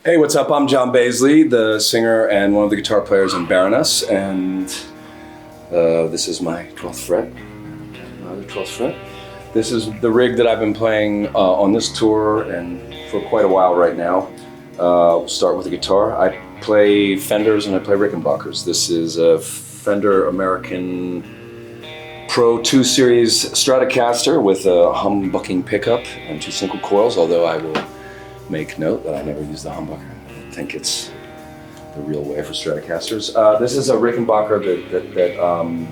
Hey, what's up? I'm John Bailzey, the singer and one of the guitar players in Baroness, and this is my 12th fret. Another 12th fret. This is the rig that I've been playing on this tour and for quite a while right now. We'll start with the guitar. I play Fenders and I play Rickenbackers. This is a Fender American Pro 2 Series Stratocaster with a humbucking pickup and 2 single coils, although I will make note that I never use the humbucker. I think it's the real way for Stratocasters. This is a Rickenbacker that I'm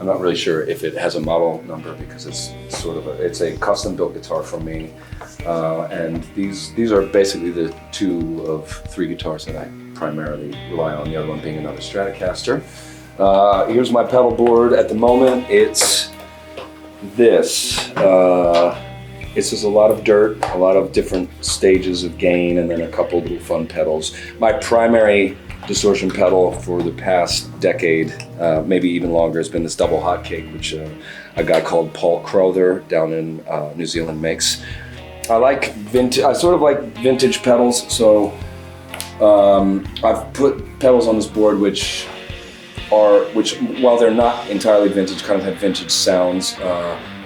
not really sure if it has a model number because it's it's a custom built guitar for me. And these are basically the 2 of 3 guitars that I primarily rely on, the other one being another Stratocaster. Here's my pedal board at the moment. It's this. It's just a lot of dirt, a lot of different stages of gain, and then a couple little fun pedals. My primary distortion pedal for the past decade, maybe even longer, has been this double hotcake, which a guy called Paul Crowther down in New Zealand makes. I like vintage. I sort of like vintage pedals, so I've put pedals on this board which while they're not entirely vintage, kind of have vintage sounds.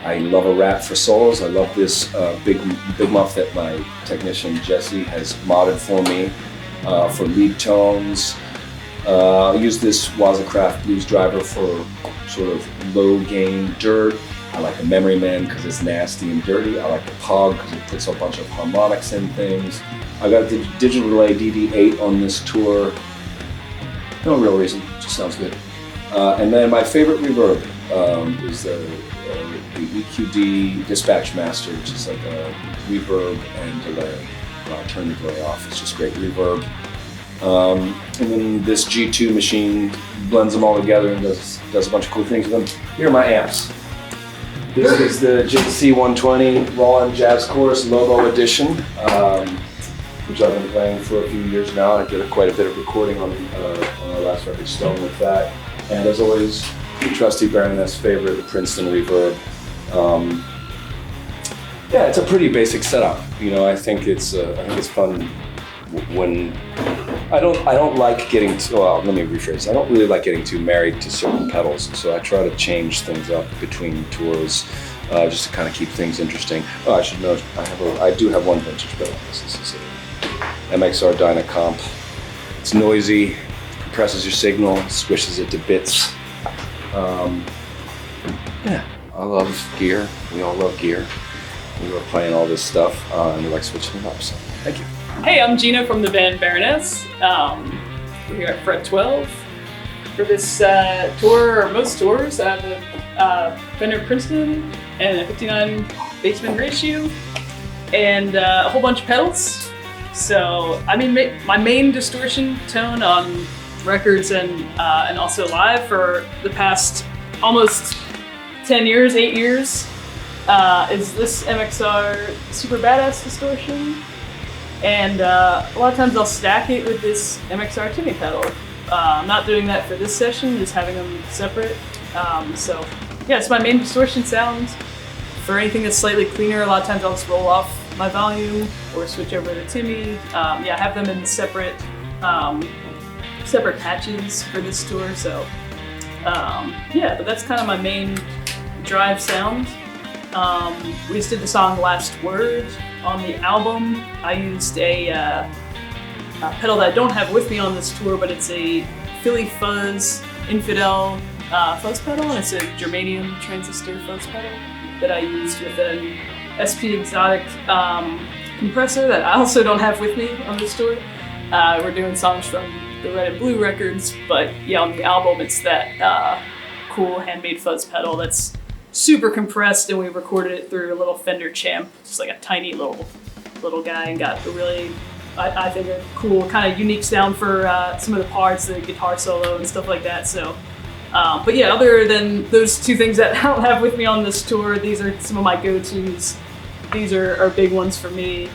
I love a Rat for solos. I love this big muff that my technician Jesse has modded for me for lead tones. I use this Wazacraft Blues driver for sort of low gain dirt. I like the Memory Man because it's nasty and dirty. I like the Pog because it puts a bunch of harmonics in things. I got the Digital Delay DD8 on this tour. No real reason, it just sounds good. And then my favorite reverb is the EQD Dispatch Master, which is like a reverb and delay. Turn the delay off, it's just great reverb. And then this G2 machine blends them all together and does a bunch of cool things with them. Here are my amps. This is the JC 120 Roland Jazz Chorus Lobo Edition, which I've been playing for a few years now. I did quite a bit of recording on our last record, Stone, with that. And as always, the trusty Baroness favorite, the Princeton reverb. Yeah, it's a pretty basic setup. You know, I think it's fun when I don't like getting too, well, let me rephrase. I don't really like getting too married to certain pedals, so I try to change things up between tours, just to kind of keep things interesting. Oh, I should note, I do have one vintage pedal. This is a MXR Dynacomp. It's noisy, compresses your signal, squishes it to bits. Yeah, I love gear. We all love gear. We were playing all this stuff, and we like switching it up. So, thank you. Hey, I'm Gina from the band Baroness. We're here at FRET12 for this tour, or most tours. I have a Fender Princeton and a 59 bassman ratio, and a whole bunch of pedals. So, I mean, my main distortion tone on records and also live for the past almost 10 years, 8 years, is this MXR Super Badass distortion. And a lot of times I'll stack it with this MXR Timmy pedal. I'm not doing that for this session, just having them separate. So yeah, it's my main distortion sound. For anything that's slightly cleaner, a lot of times I'll just roll off my volume or switch over to Timmy. Yeah, have them in separate patches for this tour. So yeah, but that's kind of my main drive sound. We just did the song Last Word. On the album, I used a pedal that I don't have with me on this tour, but it's a Philly Fuzz Infidel fuzz pedal, and it's a germanium transistor fuzz pedal that I used with an SP Exotic compressor that I also don't have with me on this tour. We're doing songs from the Red and Blue records, but yeah, on the album it's that cool handmade fuzz pedal that's super compressed, and we recorded it through a little Fender Champ, just like a tiny little guy, and got a really, I think, a cool kind of unique sound for some of the parts, the guitar solo and stuff like that. So, but yeah, other than those 2 things that I don't have with me on this tour, these are some of my go-tos. These are big ones for me.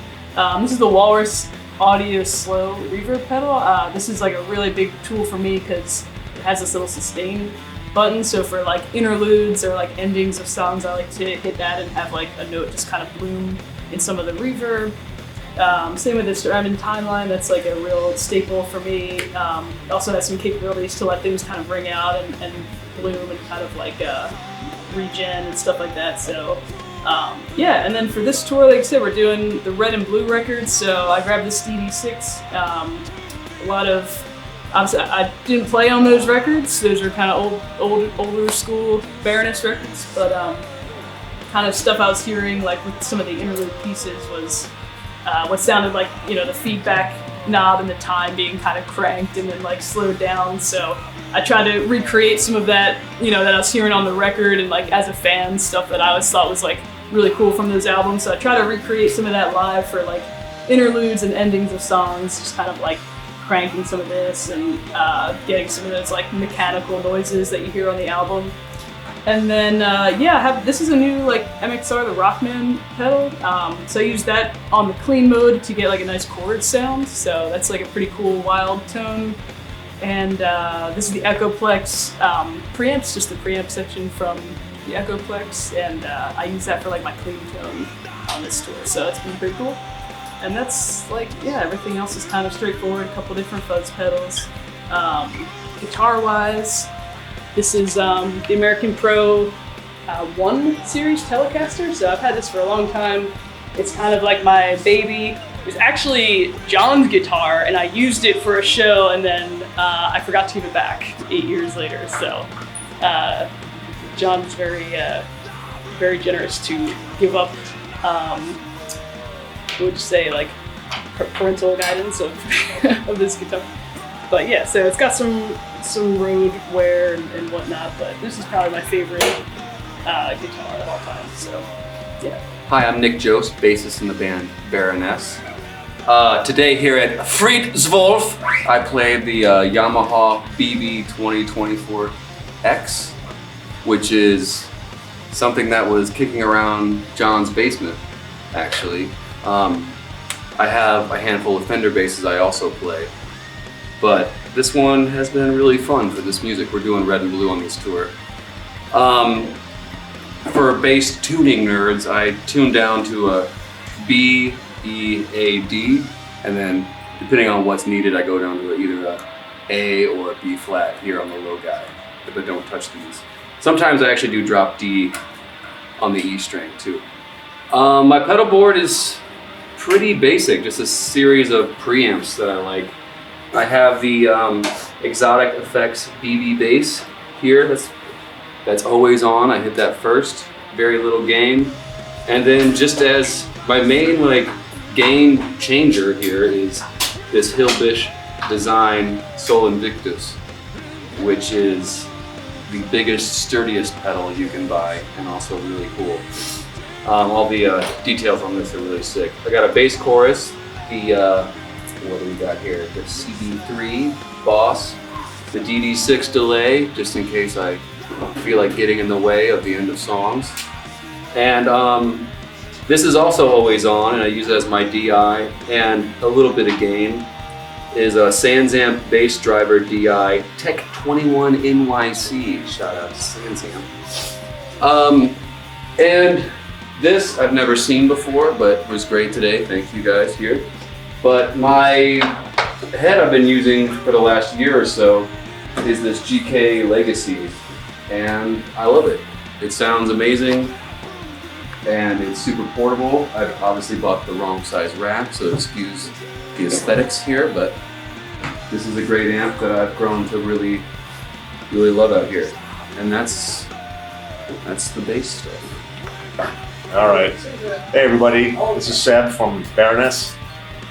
This is the Walrus Audio Slow reverb pedal. This is like a really big tool for me because it has this little sustain button. So for like interludes or like endings of songs, I like to hit that and have like a note just kind of bloom in some of the reverb. Same with this Diamond timeline. That's like a real staple for me. It also has some capabilities to let things kind of ring out and bloom and kind of like regen and stuff like that. So yeah, and then for this tour, like I said, we're doing the red and blue records. So I grabbed this DD6. A lot of, obviously, I didn't play on those records. Those are kind of older school Baroness records, but kind of stuff I was hearing, like with some of the interlude pieces, was what sounded like, you know, the feedback knob and the time being kind of cranked and then like slowed down. So I tried to recreate some of that, you know, that I was hearing on the record, and like as a fan, stuff that I always thought was like really cool from those albums. So I try to recreate some of that live for like interludes and endings of songs, just kind of like cranking some of this and getting some of those like mechanical noises that you hear on the album. And then yeah, this is a new like MXR, the Rockman pedal. So I use that on the clean mode to get like a nice chord sound. So that's like a pretty cool wild tone. And this is the Echoplex preamps, just the preamp section from the Echoplex, and I use that for like my clean tone on this tour. So it's been pretty cool. And that's like, yeah, everything else is kind of straightforward. A couple different fuzz pedals. Guitar-wise, this is the American Pro 1 series Telecaster. So I've had this for a long time. It's kind of like my baby. It was actually John's guitar, and I used it for a show, and then I forgot to give it back 8 years later. So John was very generous to give up, what would you say, like parental guidance of of this guitar. But yeah, so it's got some road wear and whatnot, but this is probably my favorite guitar of all time. So yeah. Hi, I'm Nick Jost, bassist in the band Baroness. Today here at FRET12, I played the Yamaha BB 2024X, which is something that was kicking around John's basement, actually. I have a handful of Fender basses I also play, but this one has been really fun for this music. We're doing red and blue on this tour. For bass tuning nerds, I tune down to a B, E, A, D, and then depending on what's needed, I go down to either a A or a B flat here on the low guy, but don't touch these. Sometimes I actually do drop D on the E string too. My pedal board is pretty basic, just a series of preamps that I like. I have the Exotic Effects BB bass here, that's always on. I hit that first, very little gain. And then just as my main like gain changer here is this Hillbish Design Sol Invictus, which is the biggest, sturdiest pedal you can buy, and also really cool. All the details on this are really sick. I got a bass chorus, what do we got here? The CB3 Boss, the DD6 delay, just in case I feel like getting in the way of the end of songs. And this is also always on, and I use it as my DI, and a little bit of gain is a Sansamp Bass Driver DI Tech 21 NYC. Shout out to Sansamp. And this I've never seen before, but was great today. Thank you guys here. But my head I've been using for the last year or so is this GK Legacy, and I love it. It sounds amazing, and it's super portable. I've obviously bought the wrong size rack, so excuse the aesthetics here, but this is a great amp that I've grown to really love out here. And that's the bass stuff. All right. Hey everybody, this is Seb from Baroness.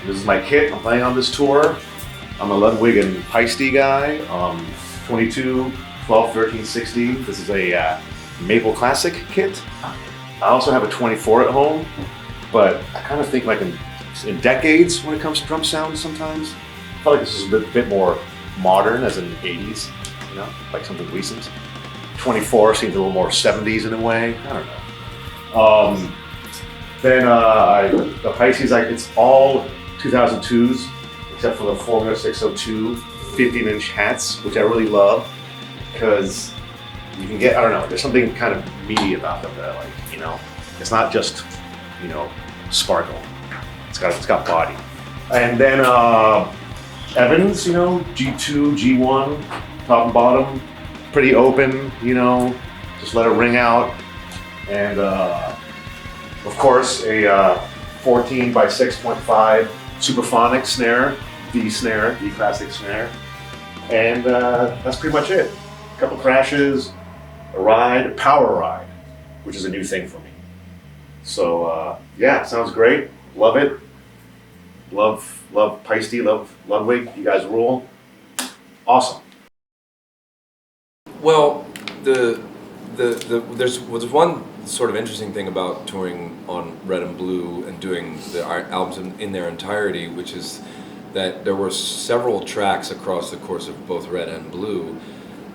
This is my kit I'm playing on this tour. I'm a Ludwig and Peisty guy, 22, 12, 13, 60. This is a Maple Classic kit. I also have a 24 at home, but I kind of think like in decades when it comes to drum sound sometimes. I feel like this is a bit more modern, as in 80s, you know, like something recent. 24 seems a little more 70s in a way, I don't know. Then the Pisces, it's all 2002s, except for the Formula 602 15-inch hats, which I really love, because you can get, I don't know, there's something kind of meaty about them that I like, you know? It's not just, you know, sparkle. It's got body. And then Evans, you know, G2, G1, top and bottom, pretty open, you know, just let it ring out. And of course a 14 by 6.5 superphonic snare, D classic snare. And that's pretty much it. A couple crashes, a power ride, which is a new thing for me. So yeah, sounds great. Love it. Love Peisty, love Ludwig. You guys rule. Awesome. Well, there's one sort of interesting thing about touring on Red and Blue and doing the albums in their entirety, which is that there were several tracks across the course of both Red and Blue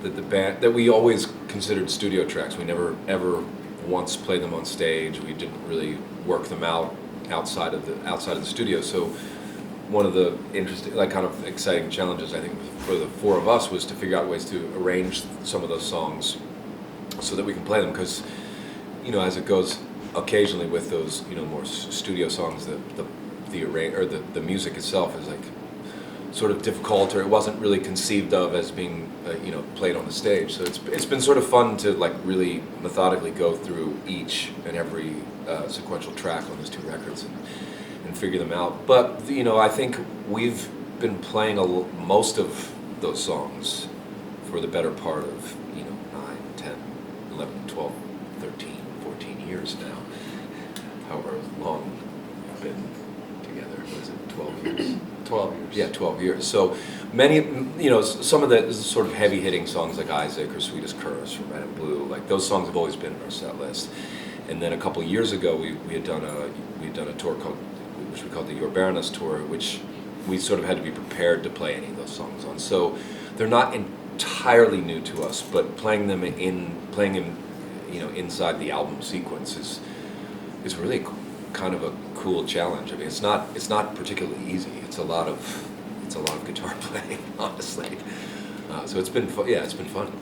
that the band that we always considered studio tracks. We never ever once played them on stage. We didn't really work them out outside of the studio. So one of the interesting, like kind of exciting challenges I think for the four of us was to figure out ways to arrange some of those songs so that we can play them, because you know, as it goes occasionally with those, you know, more studio songs, the music itself is like sort of difficult, or it wasn't really conceived of as being you know, played on the stage. So it's been sort of fun to like really methodically go through each and every sequential track on those two records and figure them out. But you know, I think we've been playing most of those songs for the better part of, you know, 9, 10, 11, 12, 13, 14 years now. However long we've been together. What is it, 12 years? 12 years. Yeah, 12 years. So many, you know, some of the sort of heavy-hitting songs like Isaac or Sweetest Curse from Red and Blue, like those songs have always been in our set list. And then a couple of years ago, we had done a tour which we called the Your Baroness tour, which we sort of had to be prepared to play any of those songs on. So they're not entirely new to us, but playing them you know, inside the album sequence is really kind of a cool challenge. I mean, it's not particularly easy. It's a lot of guitar playing, honestly. So it's been fun. Yeah, it's been fun.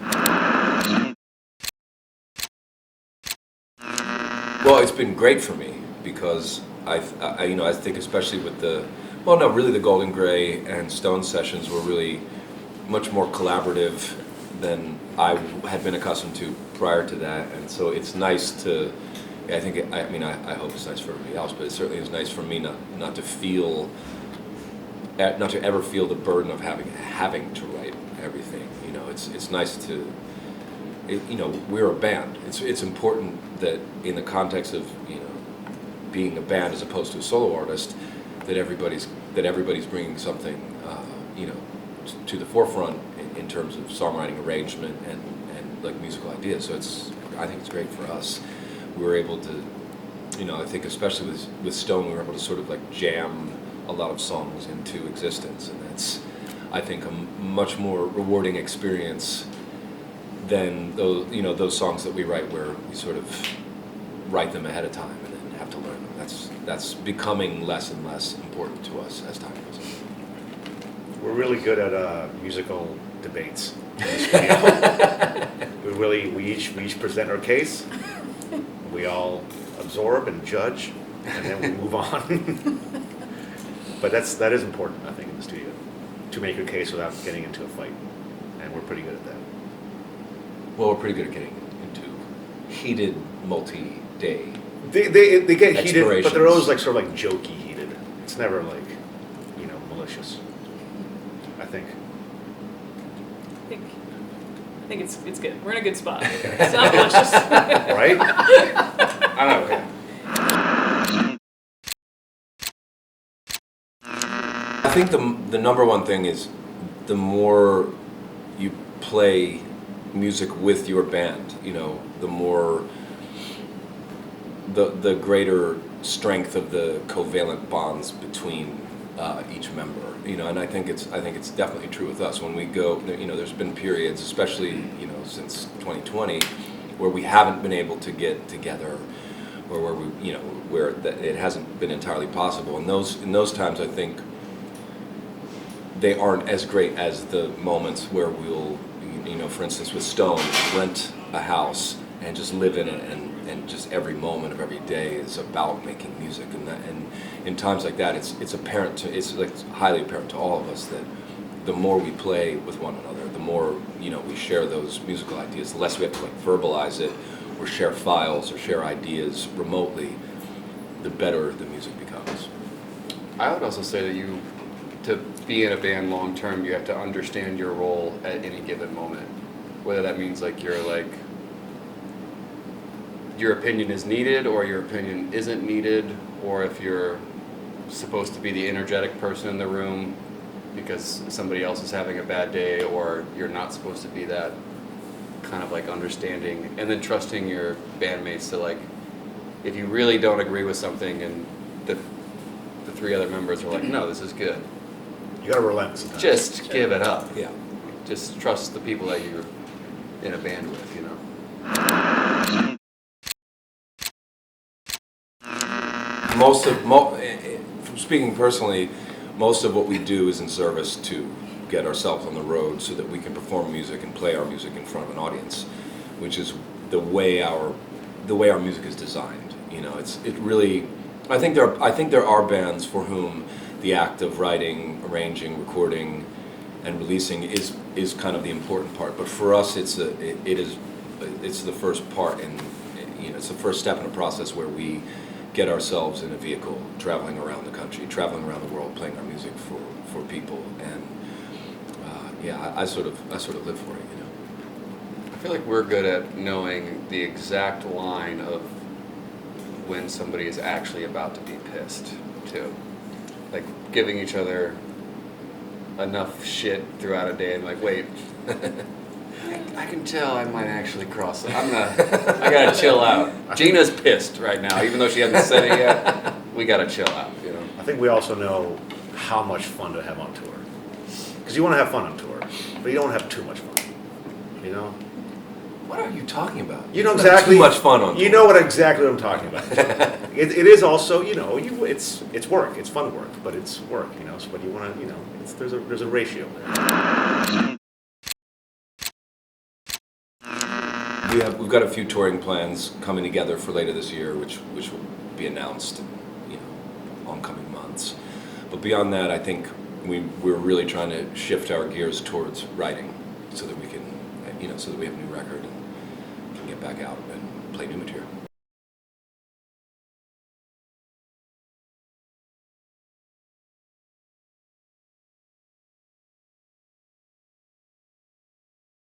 Well, it's been great for me because I you know, I think especially with the Golden Gray and Stone sessions were really much more collaborative than I had been accustomed to prior to that, and so it's nice to. I think I hope it's nice for everybody else, but it certainly is nice for me not to ever feel the burden of having to write everything. You know, it's nice to. You know, we're a band. It's important that in the context of, you know, being a band as opposed to a solo artist, that everybody's bringing something, you know, to the forefront in terms of songwriting, arrangement, and like musical ideas. So I think it's great for us. We were able to, you know, I think especially with Stone, we were able to sort of like jam a lot of songs into existence, and that's, I think, a much more rewarding experience than those songs that we write where we sort of write them ahead of time and then have to learn them. That's becoming less and less important to us as time goes on. We're really good at musical debates. we each present our case. We all absorb and judge, and then we move on. But that is important, I think, in the studio, to make your case without getting into a fight, and we're pretty good at that. Well, we're pretty good at getting into heated, multi-day. They get heated, but they're always like sort of like jokey heated. It's never like, you know, malicious. I think. I think it's good. We're in a good spot. It's not malicious. Right? I don't know. I think the number one thing is the more you play music with your band, you know, the more the greater strength of the covalent bonds between each member, you know, and I think it's definitely true with us. When we go, you know, there's been periods, especially, you know, since 2020, where we haven't been able to get together, or where we, you know, where it hasn't been entirely possible. And in those times, I think they aren't as great as the moments where we'll, you know, for instance with Stone, rent a house and just live in it and just every moment of every day is about making music, and in times like that, it's apparent to, it's like highly apparent to all of us that the more we play with one another, the more we share those musical ideas, the less we have to like verbalize it or share files or share ideas remotely, the better the music becomes. I would also say that to be in a band long term, you have to understand your role at any given moment. Whether that means like you're like your opinion is needed or your opinion isn't needed, or if you're supposed to be the energetic person in the room because somebody else is having a bad day, or you're not supposed to be that, kind of like understanding and then trusting your bandmates to like, if you really don't agree with something and the three other members are like, no, this is good, You gotta relent sometimes. just give it up. Yeah. Just trust the people that you're in a band with, From speaking personally, most of what we do is in service to get ourselves on the road so that we can perform music and play our music in front of an audience, which is the way our music is designed. It really. I think there are bands for whom the act of writing, arranging, recording, and releasing is kind of the important part. But for us, it's the first part, and it's the first step in a process where we get ourselves in a vehicle, traveling around the country, traveling around the world, playing our music for people, and I sort of live for it. I feel like we're good at knowing the exact line of when somebody is actually about to be pissed, too. Like giving each other enough shit throughout a day and like, wait, I can tell I might actually cross it. I gotta chill out. Gina's pissed right now, even though she hasn't said it yet. We gotta chill out, I think we also know how much fun to have on tour. Because you want to have fun on tour, but you don't want to have too much fun. What are you talking about? You know exactly. Too much fun on tour. You know exactly what I'm talking about. It is also, it's work. It's fun work, but it's work. So, but you want to, there's a ratio there. We've got a few touring plans coming together for later this year, which will be announced in oncoming months. But beyond that, I think we're really trying to shift our gears towards writing, so that we can, so that we have a new record and can get back out and play new material.